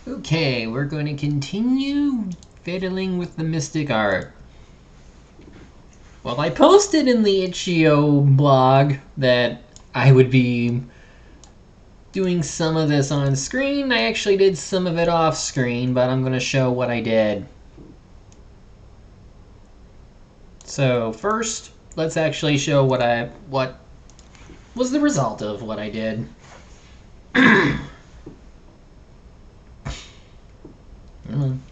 Okay, we're going to continue fiddling with the Mystic Art. Well, I posted in the Itch.io blog that I would be doing some of this on screen. I actually did some of it off screen, but I'm going to show what I did. So first, let's actually show what was the result of what I did.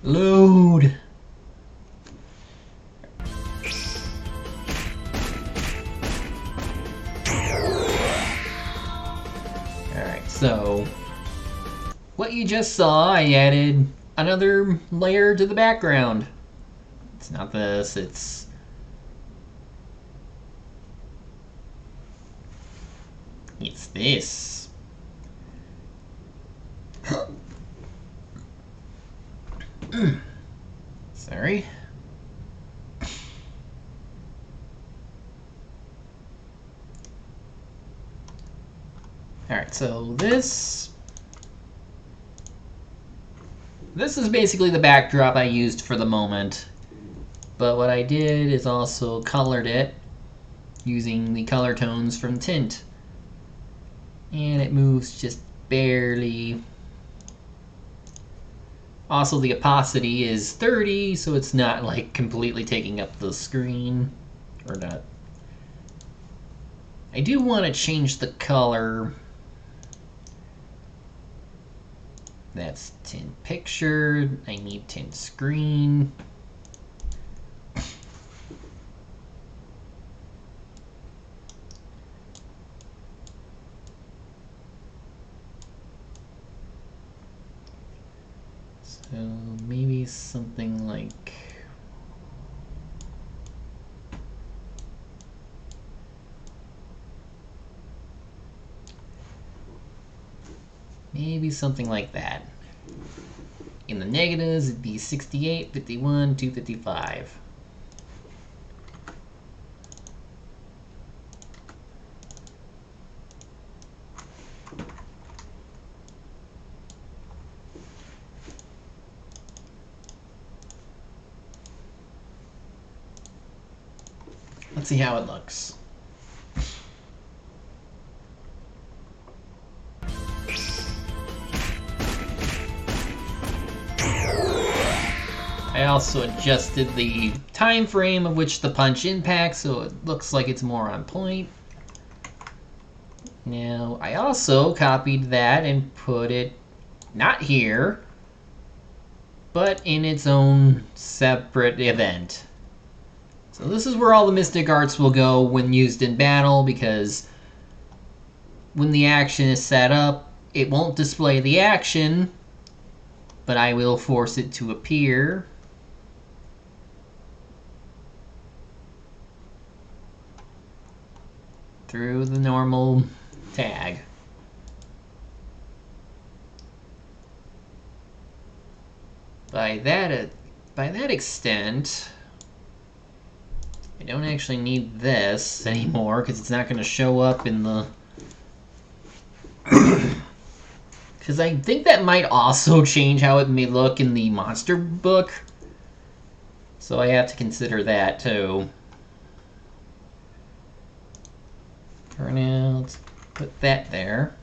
Load. Alright, so what you just saw, I added another layer to the background. It's not this, it's this. Sorry. Alright, so this is basically the backdrop I used for the moment. But what I did is also colored it using the color tones from Tint. And it moves just barely. Also, the opacity is 30, so it's not like completely taking up the screen. Or not. I do want to change the color. That's Tint Picture. I need Tint Screen. So maybe something like that. In the negatives, it'd be 68, 51, 255. Let's see how it looks. I also adjusted the time frame of which the punch impacts, so it looks like it's more on point. Now, I also copied that and put it not here, but in its own separate event. So this is where all the Mystic Arts will go when used in battle, because when the action is set up, it won't display the action, but I will force it to appear. Through the normal tag. By that extent, I don't actually need this anymore because it's not going to show up in the... Because I think that might also change how it may look in the monster book. So I have to consider that too. For now, let's put that there.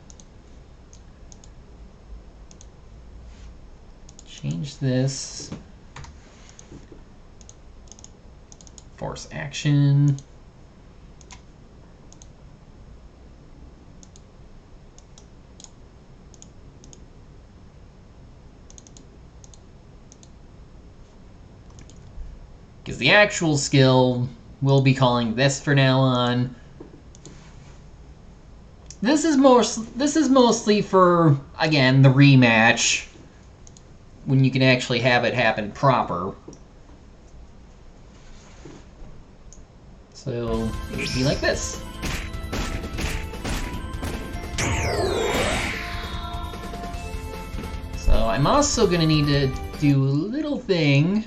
Change this. Force action. Because the actual skill, we'll be calling this for now on. This is mostly for, again, the rematch, when you can actually have it happen proper. So it would be like this. So I'm also going to need to do a little thing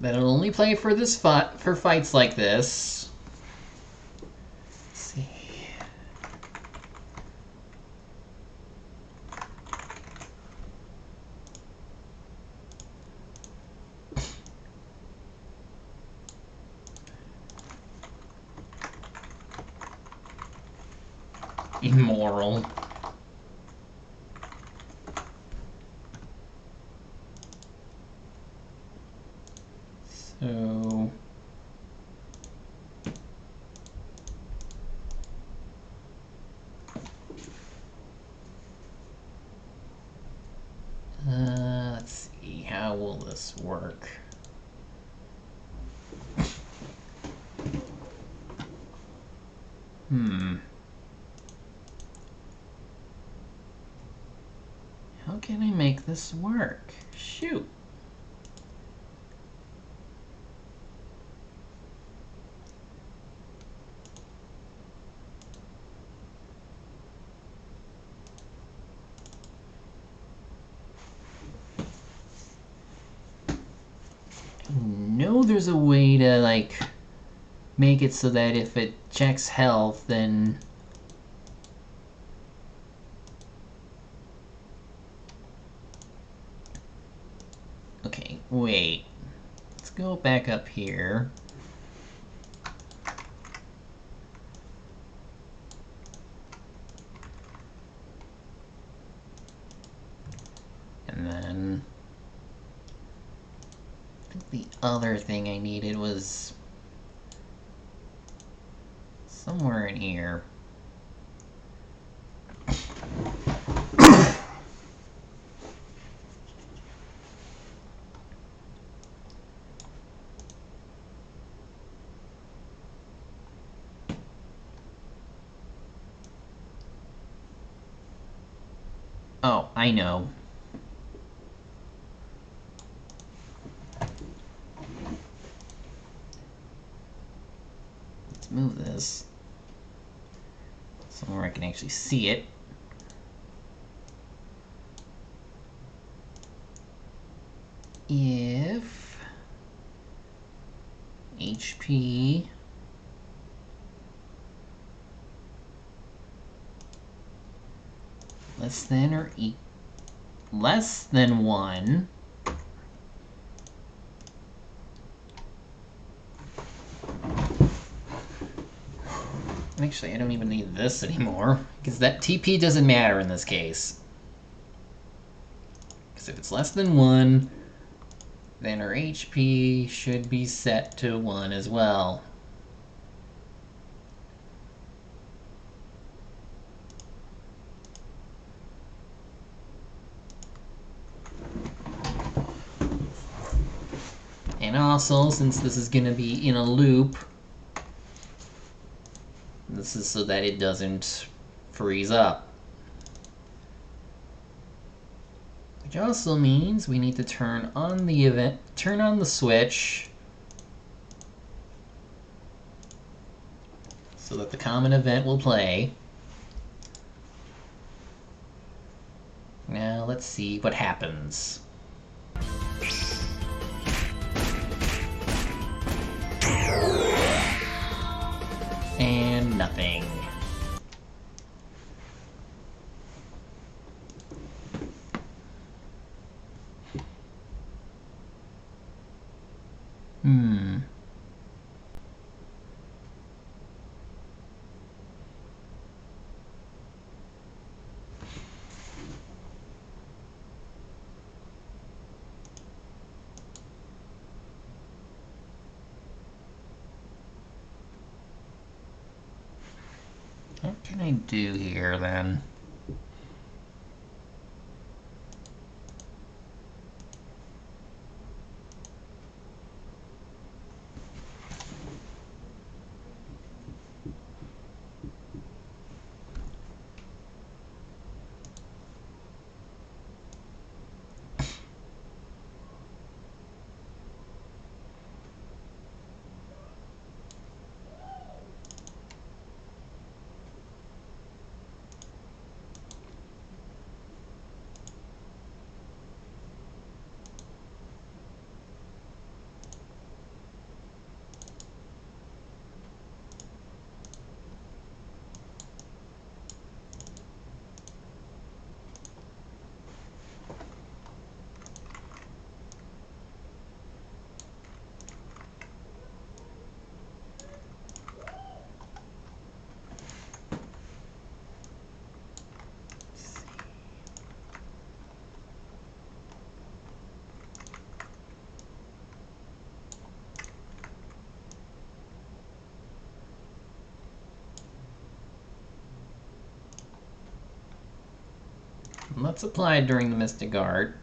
that'll only play for this for fights like this. Let's see. Immoral. So... let's see, how will this work? How can I make this work? Shoot. No, there's a way to, like, make it so that if it checks health, then... Okay, wait. Let's go back up here. And then... I think the other thing I needed was... somewhere in here. Oh, I know. Let's move this somewhere I can actually see it. If HP less than or less than 1, actually I don't even need this anymore, because that TP doesn't matter in this case. Because if it's less than 1, then our HP should be set to 1 as well. And also, since this is going to be in a loop, this is so that it doesn't freeze up. Which also means we need to turn on the switch so that the common event will play. Now let's see what happens. And nothing. What can I do here then? And let's apply it during the Mystic Art.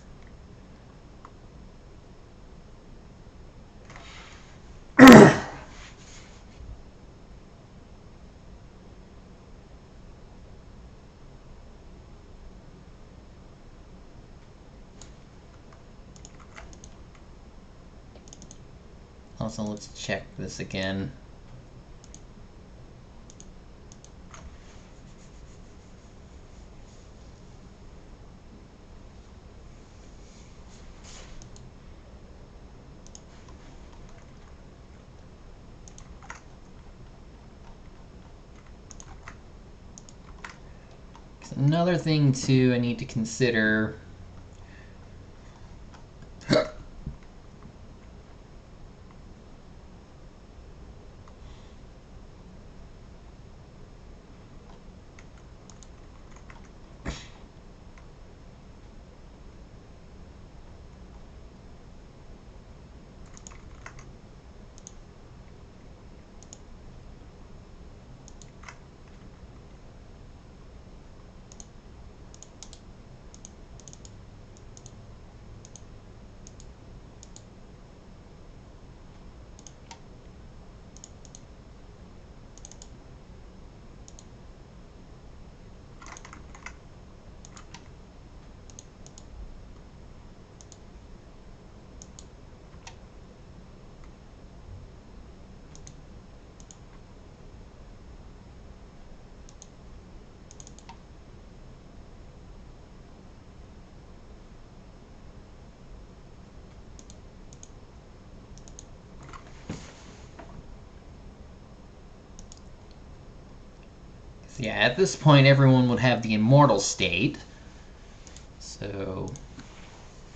Also, let's check this again. Another thing too I need to consider. Yeah, at this point everyone would have the immortal state. So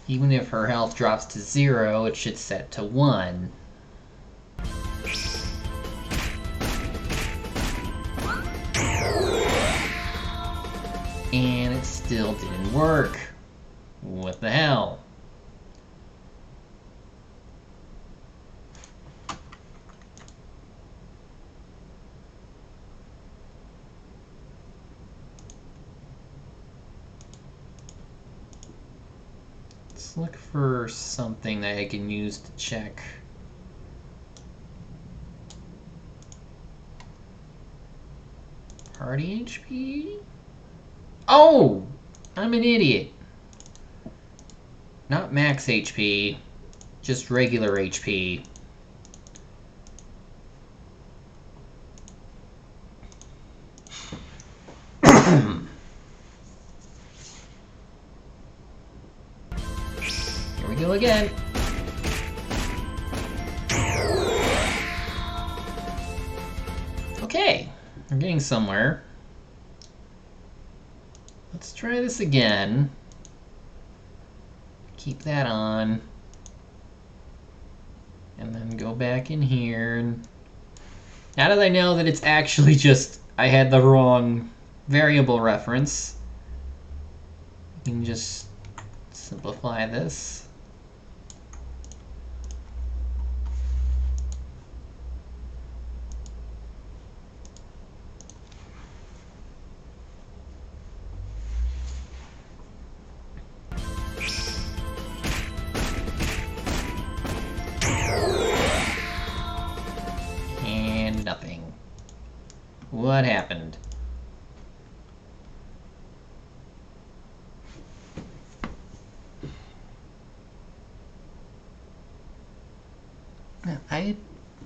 even if her health drops to 0, it should set to 1. And it still didn't work. What the hell? Let's look for something that I can use to check. Party HP? Oh! I'm an idiot. Not max HP, just regular HP. Here we go again. Okay, we're getting somewhere. Let's try this again. Keep that on. And then go back in here. Now that I know that it's actually just I had the wrong variable reference, you can just simplify this. Nothing. What happened?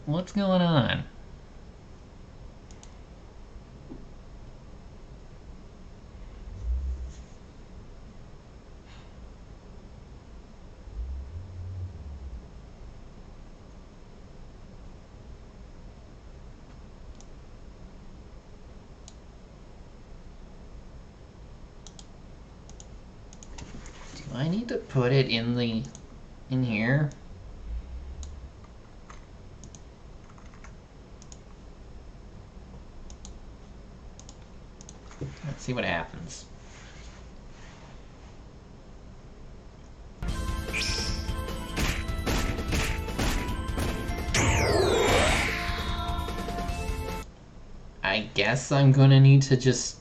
What's going on? I need to put it in here. Let's see what happens. I guess I'm gonna need to just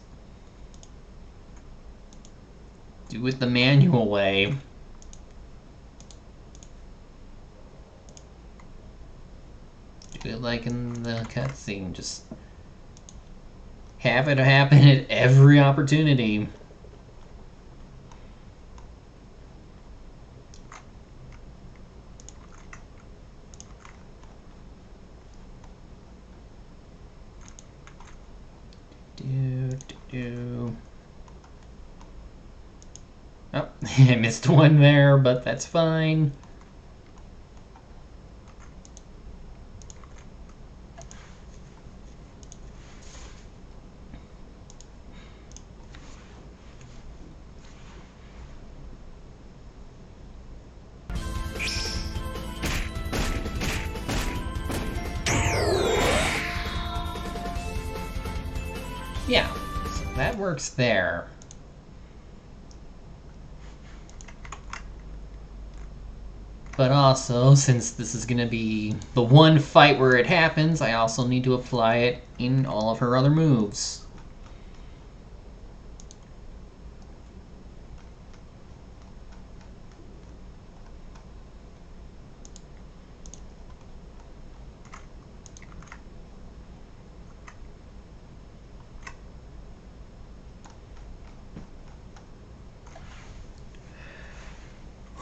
Do it the manual way. Do it like in the cutscene. Just have it happen at every opportunity. Oh, I missed one there, but that's fine. Yeah, so that works there. But also, since this is going to be the one fight where it happens, I also need to apply it in all of her other moves.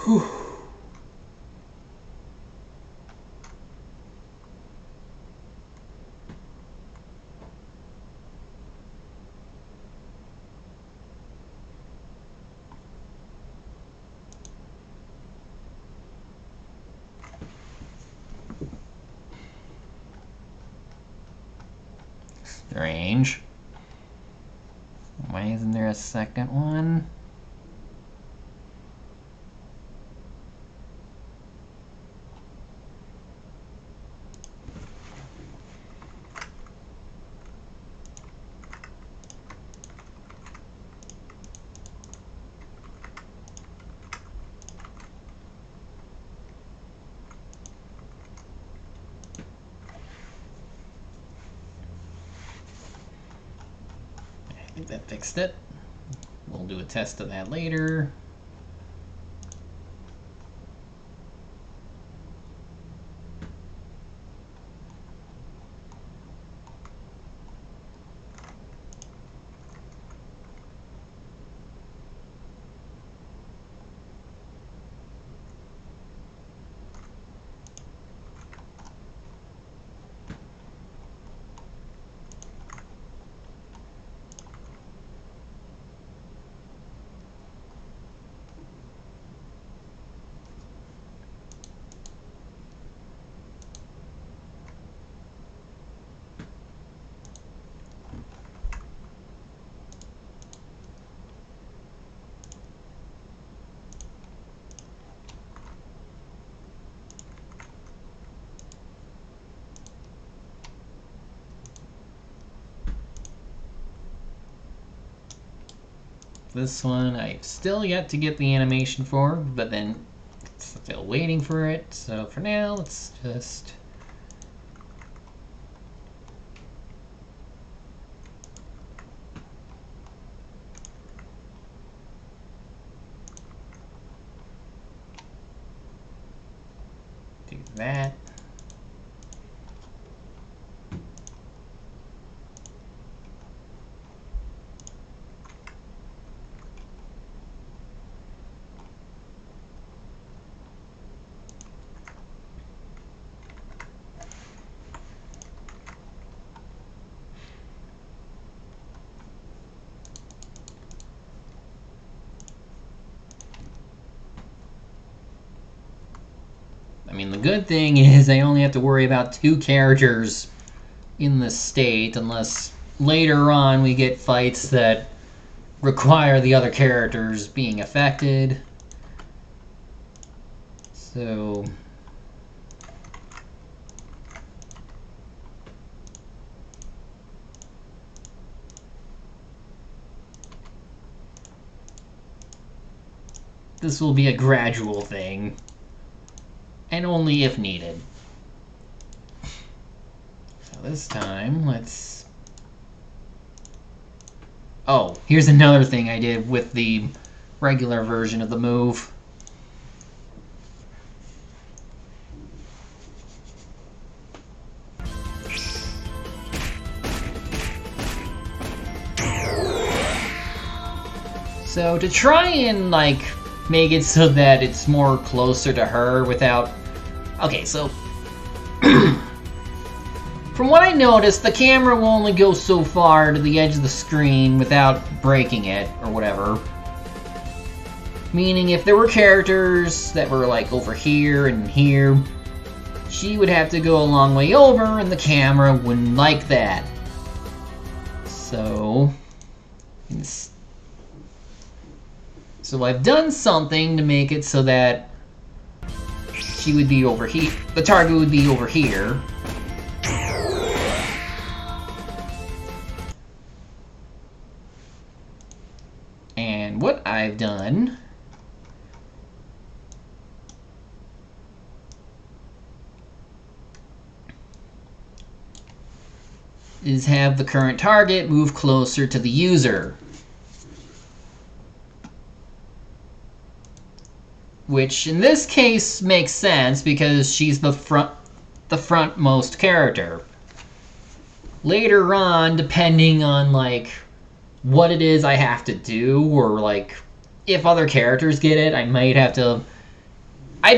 Whew. Strange. Why isn't there a second one? I think that fixed it. We'll do a test of that later. This one I've still yet to get the animation for, but then still waiting for it. So for now, let's just do that. I mean, the good thing is I only have to worry about 2 characters in the state, unless later on we get fights that require the other characters being affected. So this will be a gradual thing, and only if needed. So this time, let's... Oh, here's another thing I did with the regular version of the move. So to try and like make it so that it's more closer to her without... Okay, so from what I noticed, the camera will only go so far to the edge of the screen without breaking it or whatever. Meaning if there were characters that were like over here and here, she would have to go a long way over and the camera wouldn't like that. So I've done something to make it so that she would be over here, the target would be over here. And what I've done is have the current target move closer to the user. Which in this case makes sense because she's the frontmost character. Later on, depending on like what it is I have to do, or like if other characters get it, I'd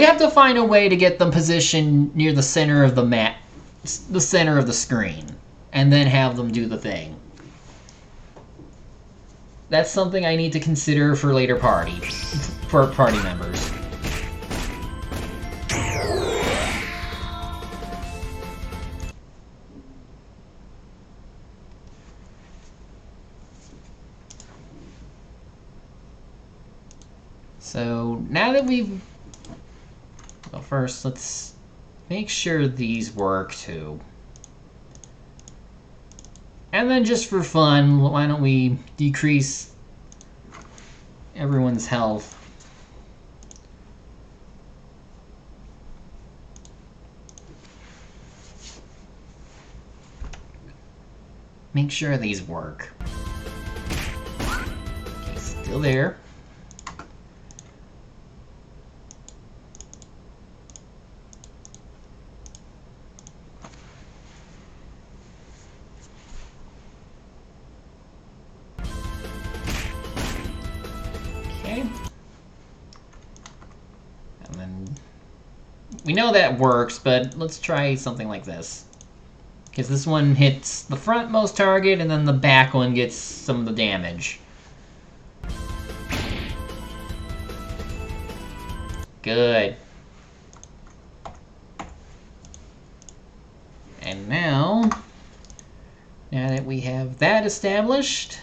have to find a way to get them positioned near the center of the map, the center of the screen, and then have them do the thing. That's something I need to consider for later party members. So now that we've... Well, first let's make sure these work too. And then just for fun, why don't we decrease everyone's health? Make sure these work. Okay, still there. We know that works, but let's try something like this. Because this one hits the frontmost target, and then the back one gets some of the damage. Good. And now that we have that established,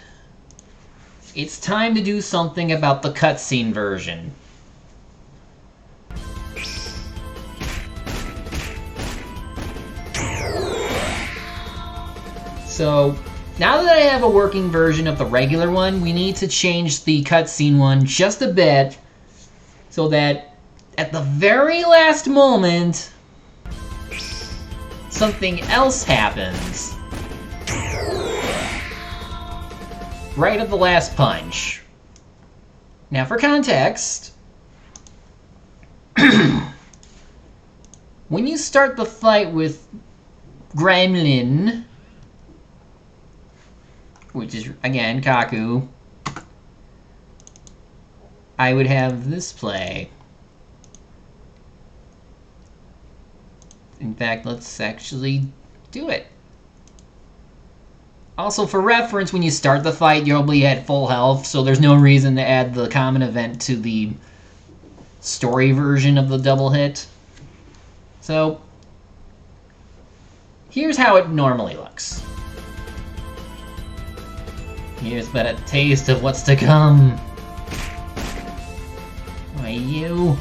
it's time to do something about the cutscene version. So, now that I have a working version of the regular one, we need to change the cutscene one just a bit so that at the very last moment, something else happens. Right at the last punch. Now for context, when you start the fight with Gremlin, which is, again, Kaku, I would have this play. In fact, let's actually do it. Also, for reference, when you start the fight, you'll be at full health, so there's no reason to add the common event to the story version of the double hit. So, here's how it normally looks. Here's but a taste of what's to come. Why, you?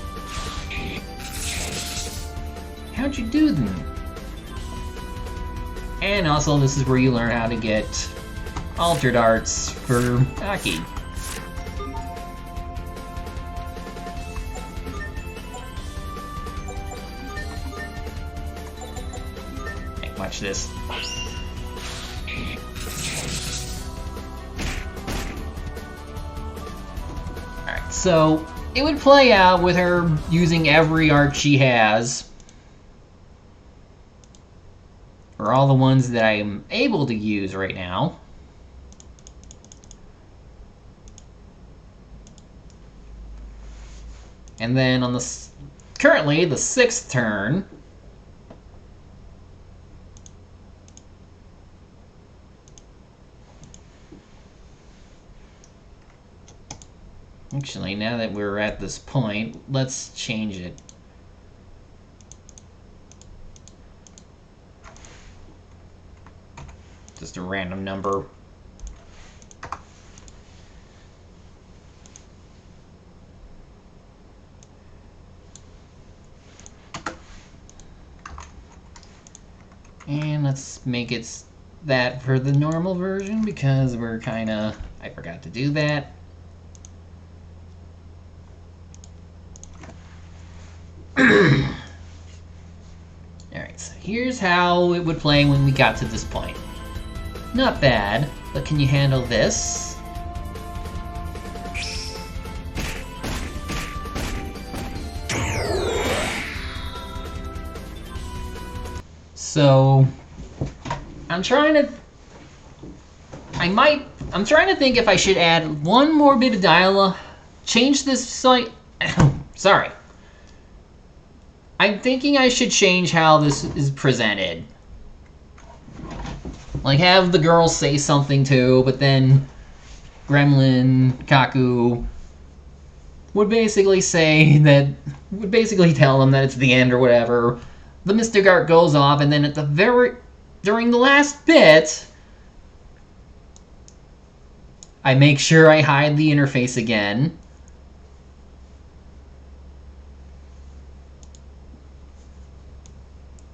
How'd you do them? And also, this is where you learn how to get altered arts for Aki. Hey, watch this. So it would play out with her using every art she has, or all the ones that I am able to use right now. And then on the currently the 6th turn, actually, now that we're at this point, let's change it. Just a random number. And let's make it that for the normal version, because we're kind of... I forgot to do that. Alright, so here's how it would play when we got to this point. Not bad, but can you handle this? So I'm trying to think if I should add one more bit of dialogue, change this site. Sorry. I'm thinking I should change how this is presented. Like, have the girl say something too, but then Gremlin, Kaku would basically tell them that it's the end or whatever. The Mystic Art goes off, and then at during the last bit, I make sure I hide the interface again.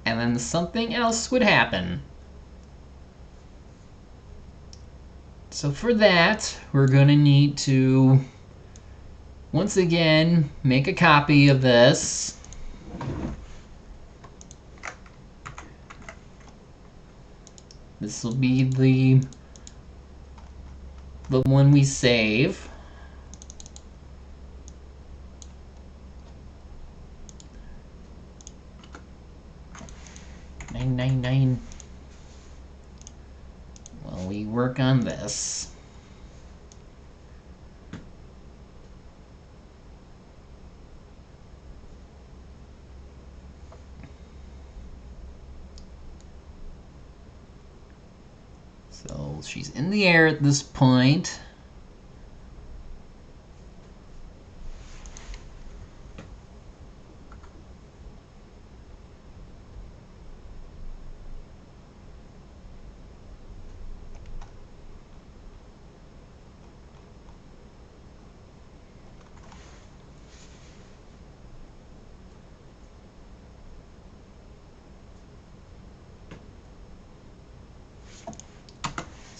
And then something else would happen. So for that, we're going to need to, once again, make a copy of this. This will be the one we save. $9.99. Well, we work on this. So she's in the air at this point.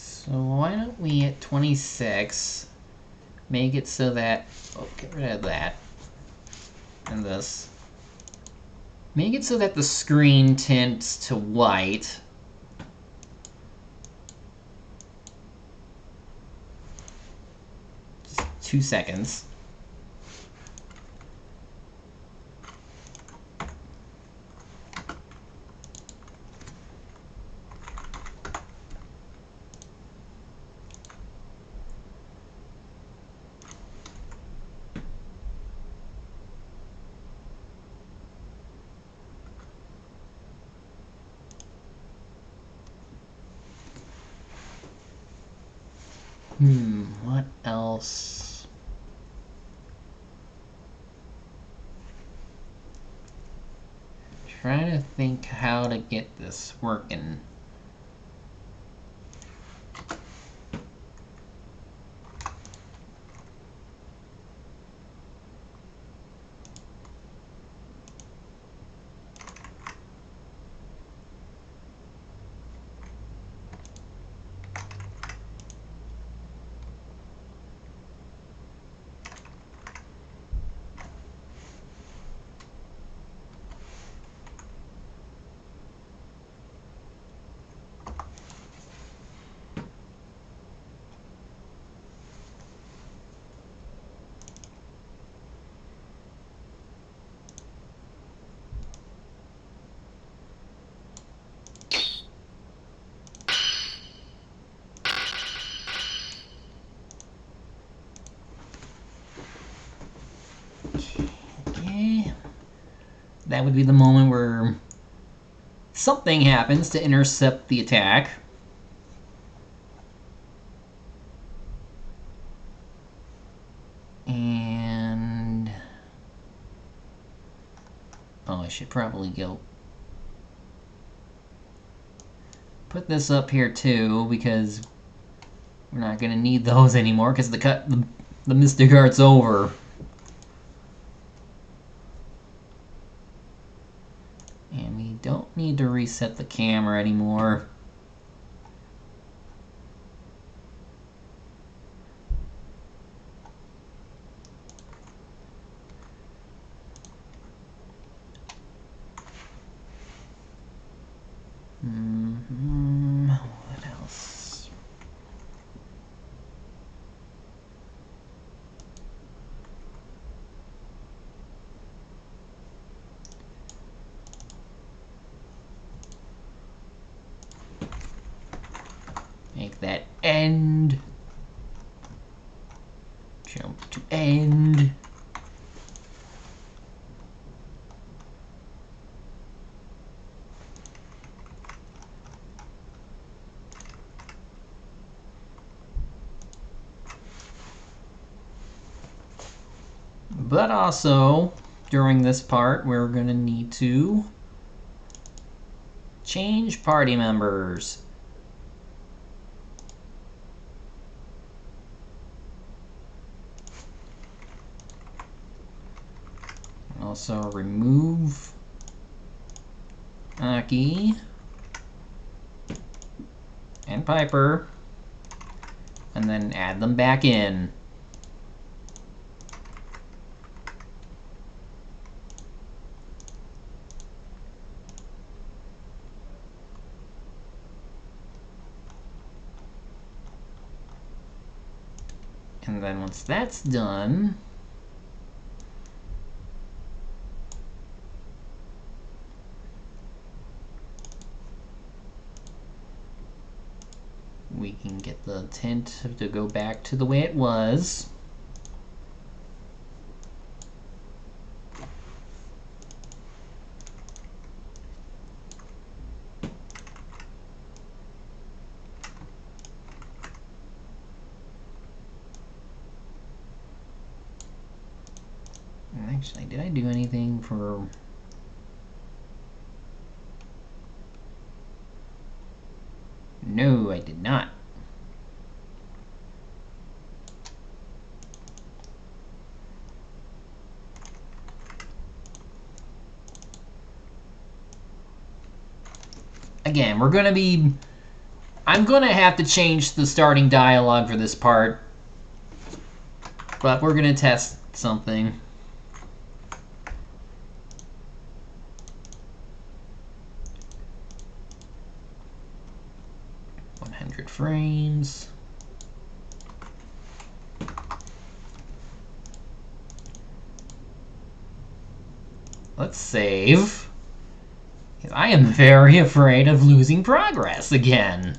So why don't we at 26 make it so that, oh, get rid of that and this. Make it so that the screen tints to white. Just 2 seconds. What else? Trying to think how to get this working. that would be the moment where something happens to intercept the attack. And... oh, I should probably go put this up here too, because we're not going to need those anymore, because the Mystic Arte's over. And we don't need to reset the camera anymore. What else? Make that end. Jump to end. But also, during this part, we're going to need to change party members. Also remove Aki and Piper, and then add them back in. And then once that's done, we can get the tint to go back to the way it was. Actually, did I do anything for... no, I did not. Again, we're going to be... I'm going to have to change the starting dialogue for this part. But we're going to test something. 100 frames. Let's save. Because I am very afraid of losing progress again.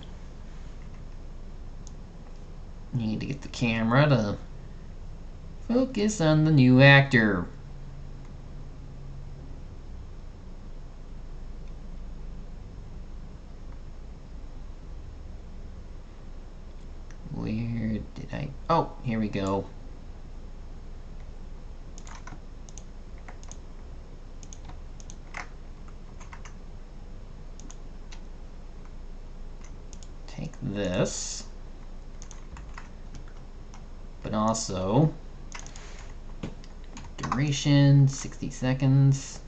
Need to get the camera to focus on the new actor. Where did I... oh, here we go. Take this. But also... duration, 60 seconds.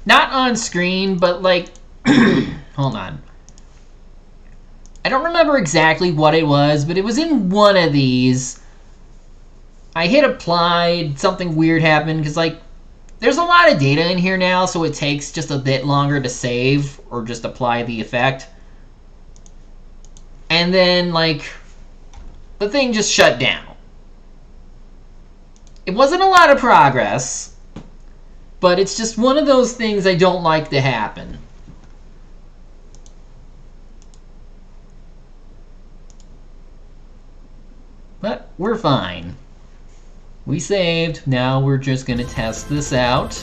Not on screen, but like... hold on. I don't remember exactly what it was, but it was in one of these. I hit applied, something weird happened, because, like, there's a lot of data in here now, so it takes just a bit longer to save, or just apply the effect. And then, like, the thing just shut down. It wasn't a lot of progress, but it's just one of those things I don't like to happen. But we're fine. We saved. Now we're just going to test this out.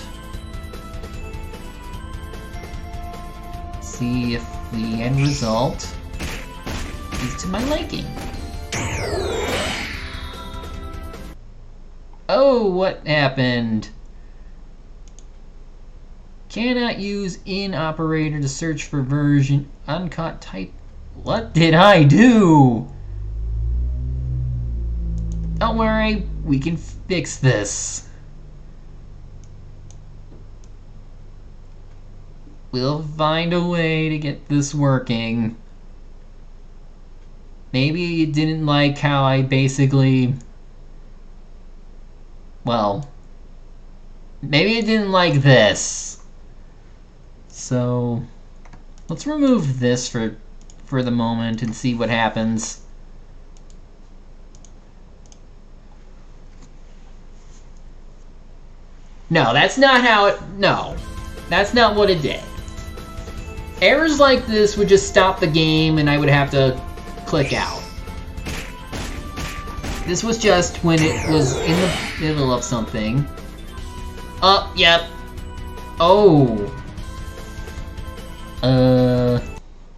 See if the end result is to my liking. Oh, what happened? Cannot use in operator to search for version uncaught type. What did I do? Don't worry, we can fix this. We'll find a way to get this working. Maybe you didn't like how I basically... Well, maybe I didn't like this. So, let's remove this for the moment and see what happens. No, that's not how it... No, that's not what it did. Errors like this would just stop the game and I would have to click out. This was just when it was in the middle of something. Oh, yep. Oh.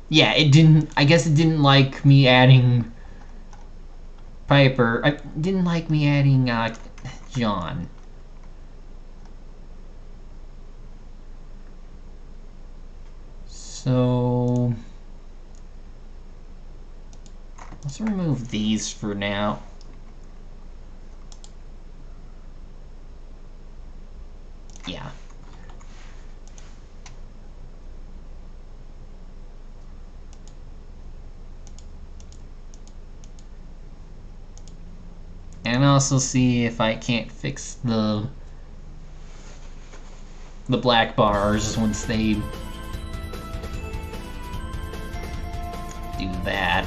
Yeah, it didn't... I guess it didn't like me adding Piper. I didn't like me adding John. So let's remove these for now. Yeah. And also see if I can't fix the black bars once they do that.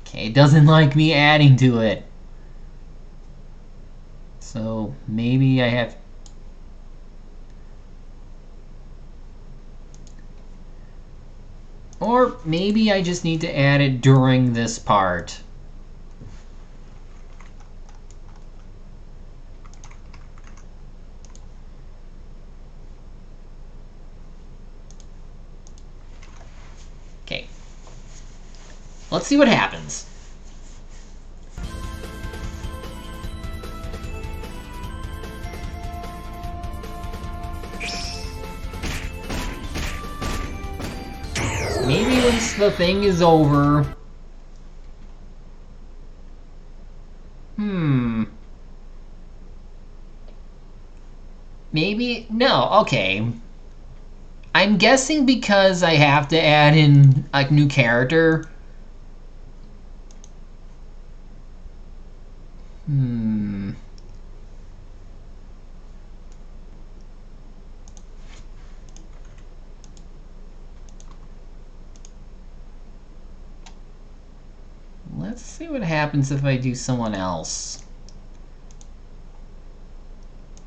Okay, it doesn't like me adding to it. So maybe I have... Or maybe I just need to add it during this part. Okay. Let's see what happens. Maybe once the thing is over... Maybe... No, okay. I'm guessing because I have to add in a new character. Let's see what happens if I do someone else.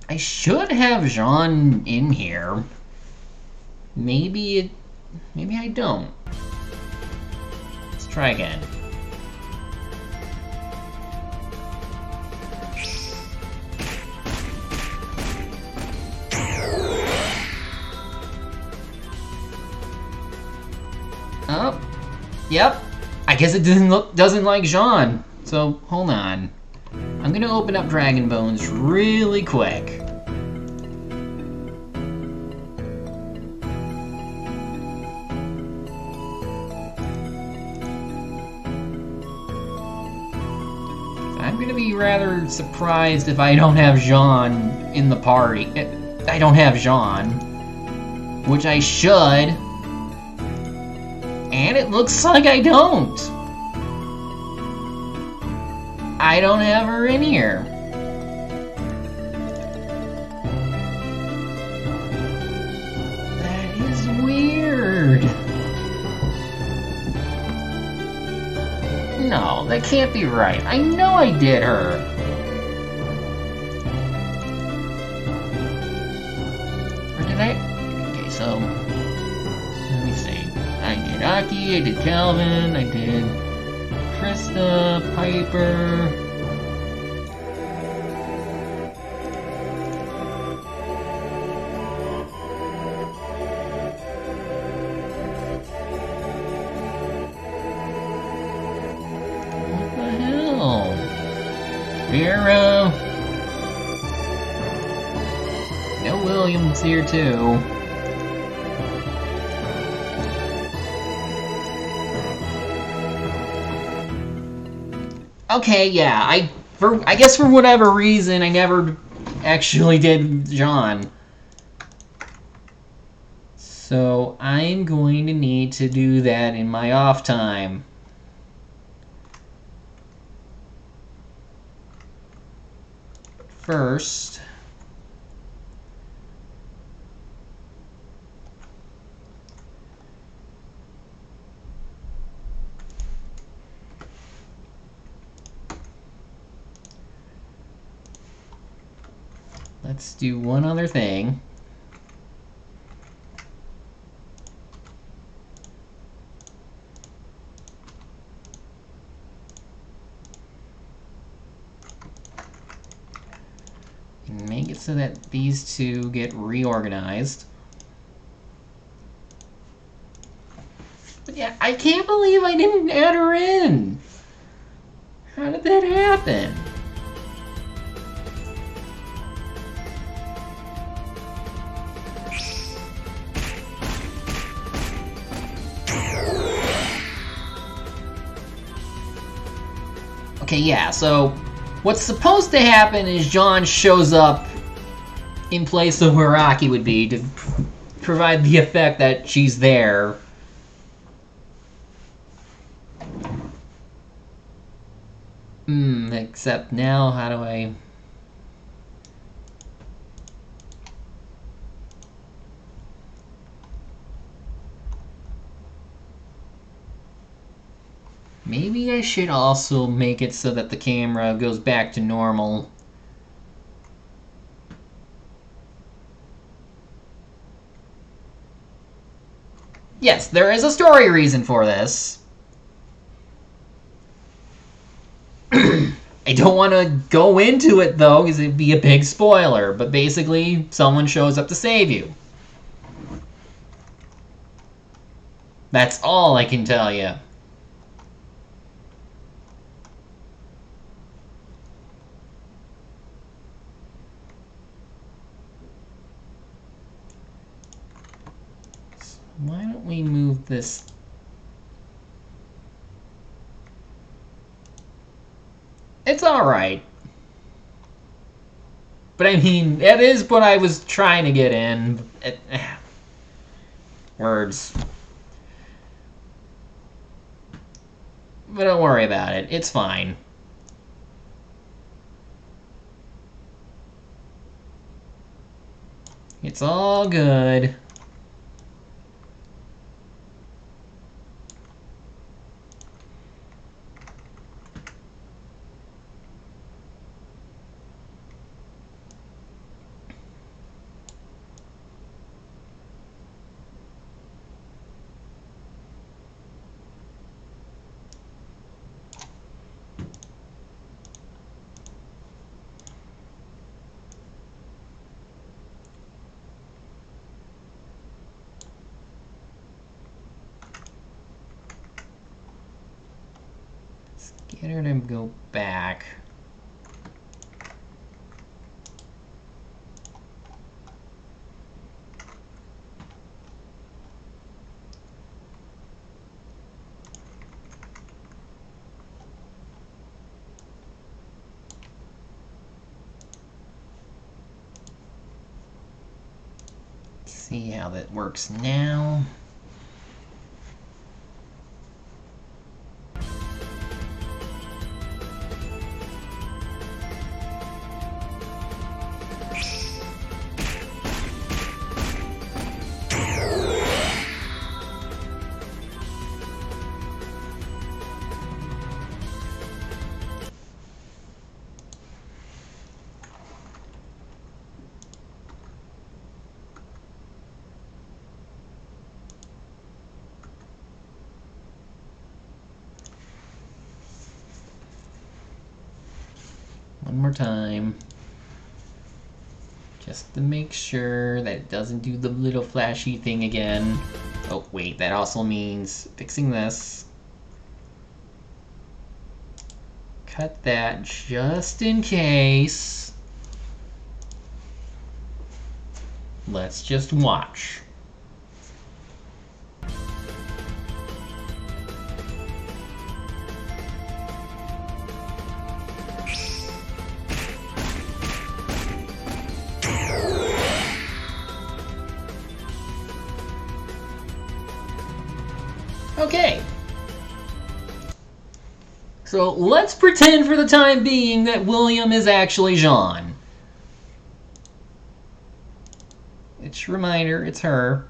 I should have Jean in here. Maybe I don't. Let's try again. Oh, yep. I guess it doesn't like Jean. So hold on. I'm gonna open up Dragonbones really quick. gonna be rather surprised if I don't have Jean in the party. I don't have Jean, which I should, and it looks like I don't. I don't have her in here. That is weird. No, that can't be right. I know I did her. Or did I? Okay, so let me see. I did Aki, I did Calvin, I did Krista, Piper. Vera. No, William's here too. Okay, yeah, I guess for whatever reason I never actually did John. So I'm going to need to do that in my off time. First, let's do one other thing. And make it so that these two get reorganized. But yeah, I can't believe I didn't add her in. How did that happen? Okay, yeah, so what's supposed to happen is John shows up in place of where Aki would be to provide the effect that she's there. Except now, how do I... Maybe I should also make it so that the camera goes back to normal. Yes, there is a story reason for this. I don't want to go into it, though, because it'd be a big spoiler. But basically, someone shows up to save you. That's all I can tell you. So why don't we move this... It's alright. But I mean, it is what I was trying to get in. Words. But don't worry about it. It's fine. It's all good. Get her to go back. see how that works now. One more time, just to make sure that it doesn't do the little flashy thing again. Oh wait, that also means fixing this. Cut that just in case. Let's just watch. Okay. So let's pretend for the time being that William is actually Jean. It's a reminder, it's her.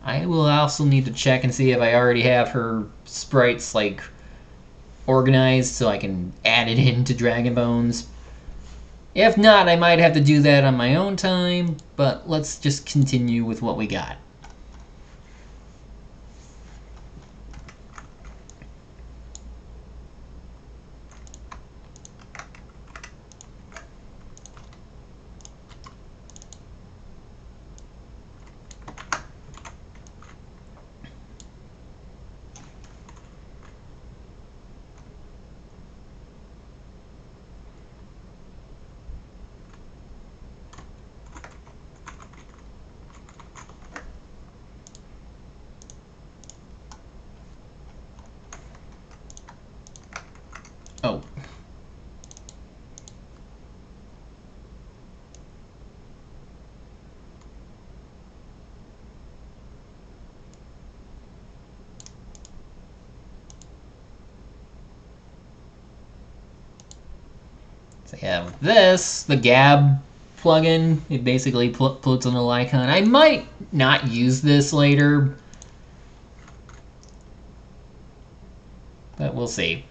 I will also need to check and see if I already have her sprites like organized so I can add it into Dragonbones. If not, I might have to do that on my own time, but let's just continue with what we got. Oh. So yeah, with this, the Gab plugin, it basically puts on a icon. I might not use this later, but we'll see.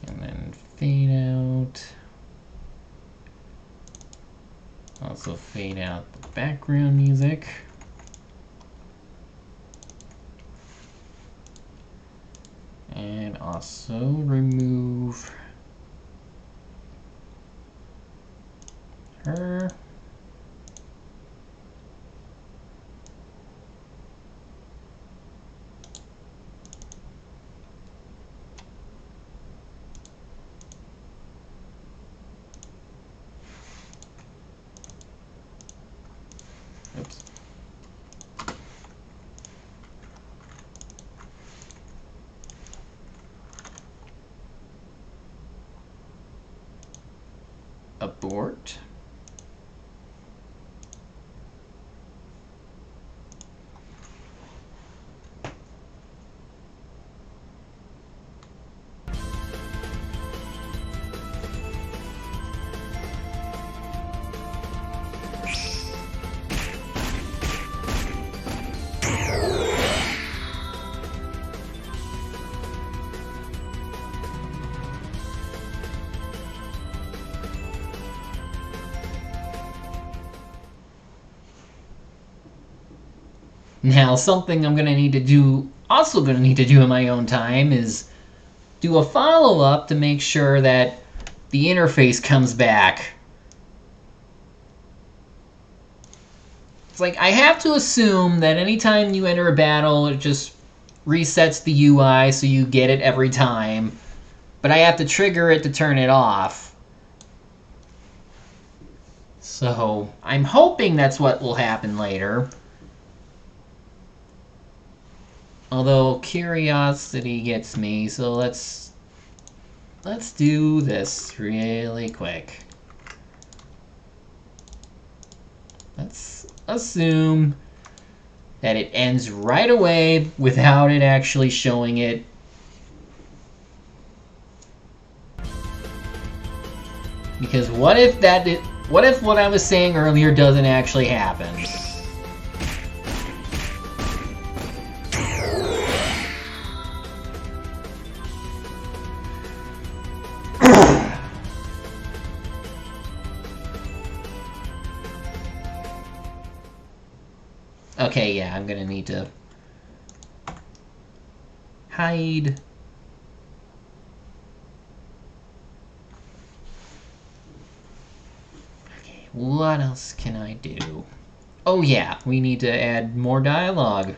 And then fade out. Also fade out the background music. And also remove her. Oops. Abort. Now, something I'm gonna need to do, also gonna need to do in my own time, is do a follow-up to make sure that the interface comes back. It's like, I have to assume that anytime you enter a battle, it just resets the UI so you get it every time. But I have to trigger it to turn it off. So I'm hoping that's what will happen later. Although curiosity gets me, so let's do this really quick. Let's assume that it ends right away without it actually showing it. Because what if what I was saying earlier doesn't actually happen? Okay, yeah, I'm gonna need to hide. Okay, what else can I do? Oh yeah, we need to add more dialogue.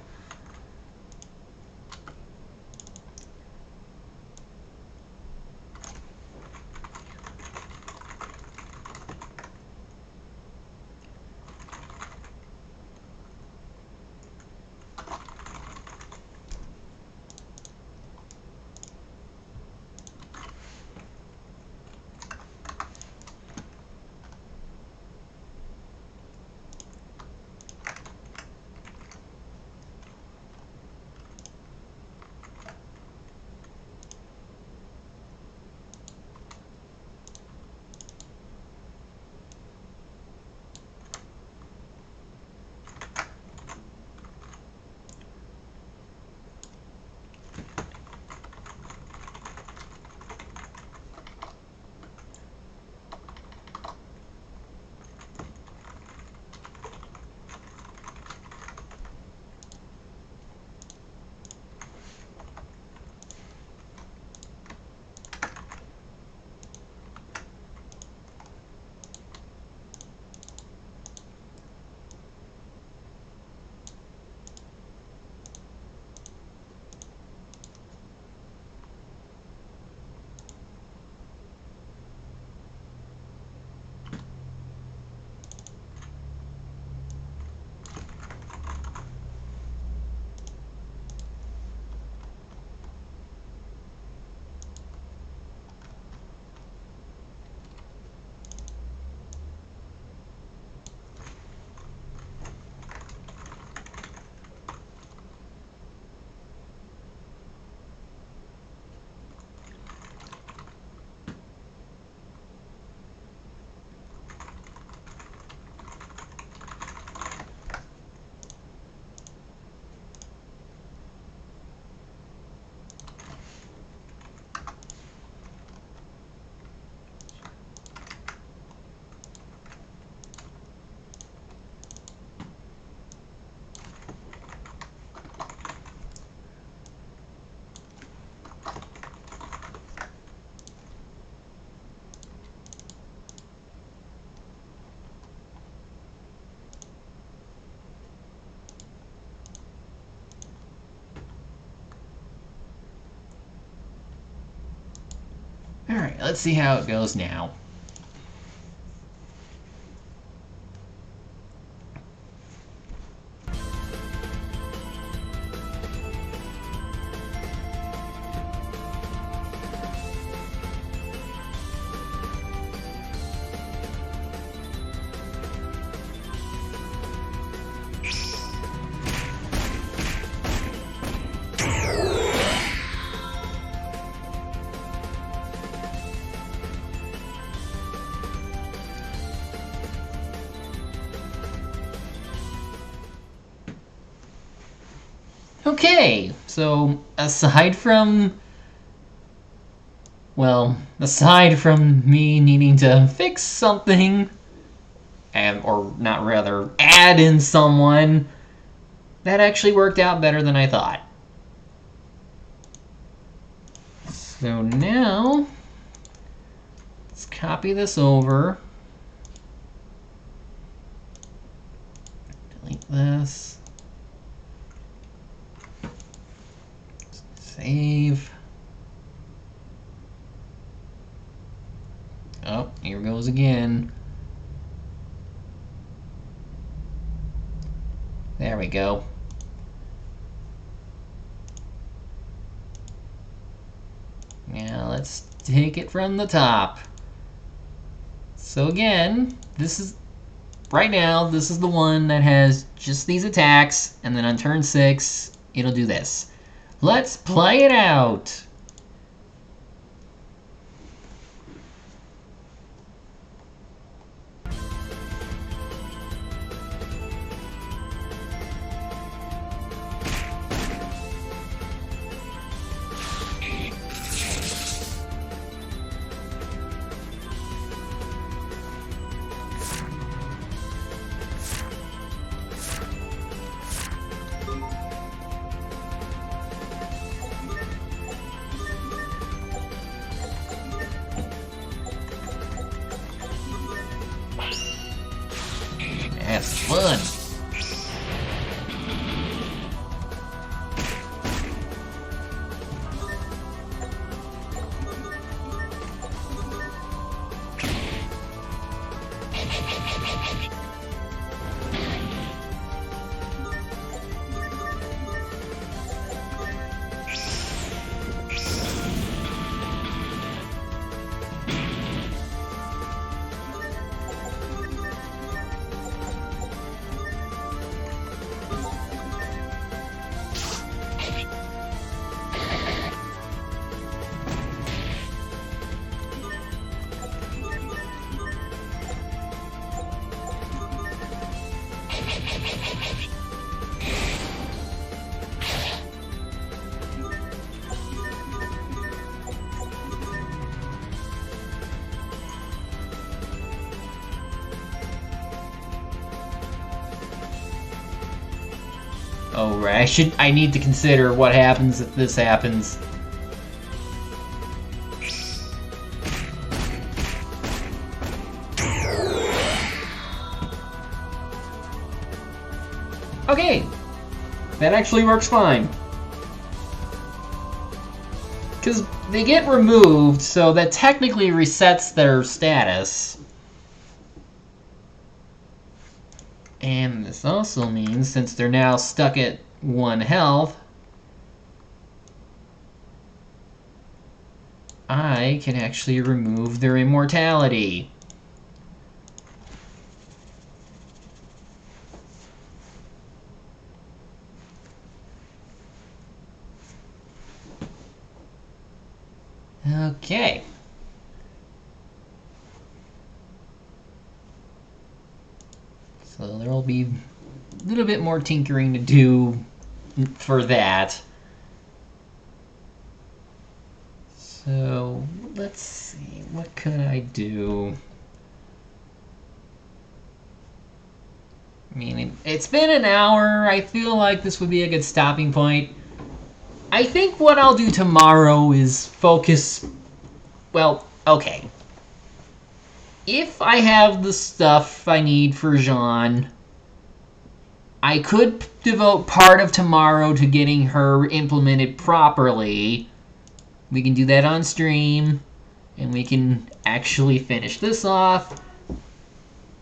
Alright, let's see how it goes now. Okay, so aside from me needing to fix something, or not rather, add in someone, that actually worked out better than I thought. So now, let's copy this over. Delete this. Save. Oh, here goes again. There we go. Now let's take it from the top. So again, this is right now, this is the one that has just these attacks, and then on turn 6, it'll do this. Let's play it out. That's fun. Oh, right. I need to consider what happens if this happens. Okay. That actually works fine. Because they get removed, so that technically resets their status. And this also means, since they're now stuck at 1 health, I can actually remove their immortality. Okay. So there will be a little bit more tinkering to do for that. So let's see, what could I do? I mean, it's been an hour. I feel like this would be a good stopping point. I think what I'll do tomorrow is focus... Well, okay. If I have the stuff I need for Jean, I could devote part of tomorrow to getting her implemented properly. We can do that on stream, and we can actually finish this off.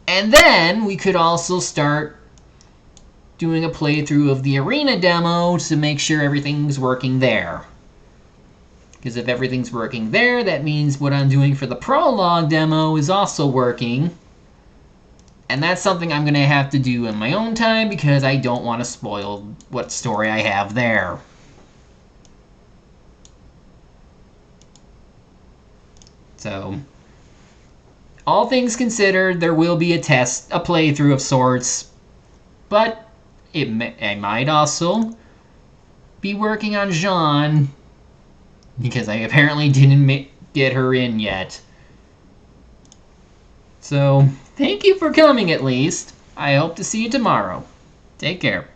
And then we could also start doing a playthrough of the arena demo to make sure everything's working there. Because if everything's working there, that means what I'm doing for the prologue demo is also working. And that's something I'm going to have to do in my own time because I don't want to spoil what story I have there. So, all things considered, there will be a playthrough of sorts. But I might also be working on Jean, because I apparently didn't get her in yet. So, thank you for coming at least. I hope to see you tomorrow. Take care.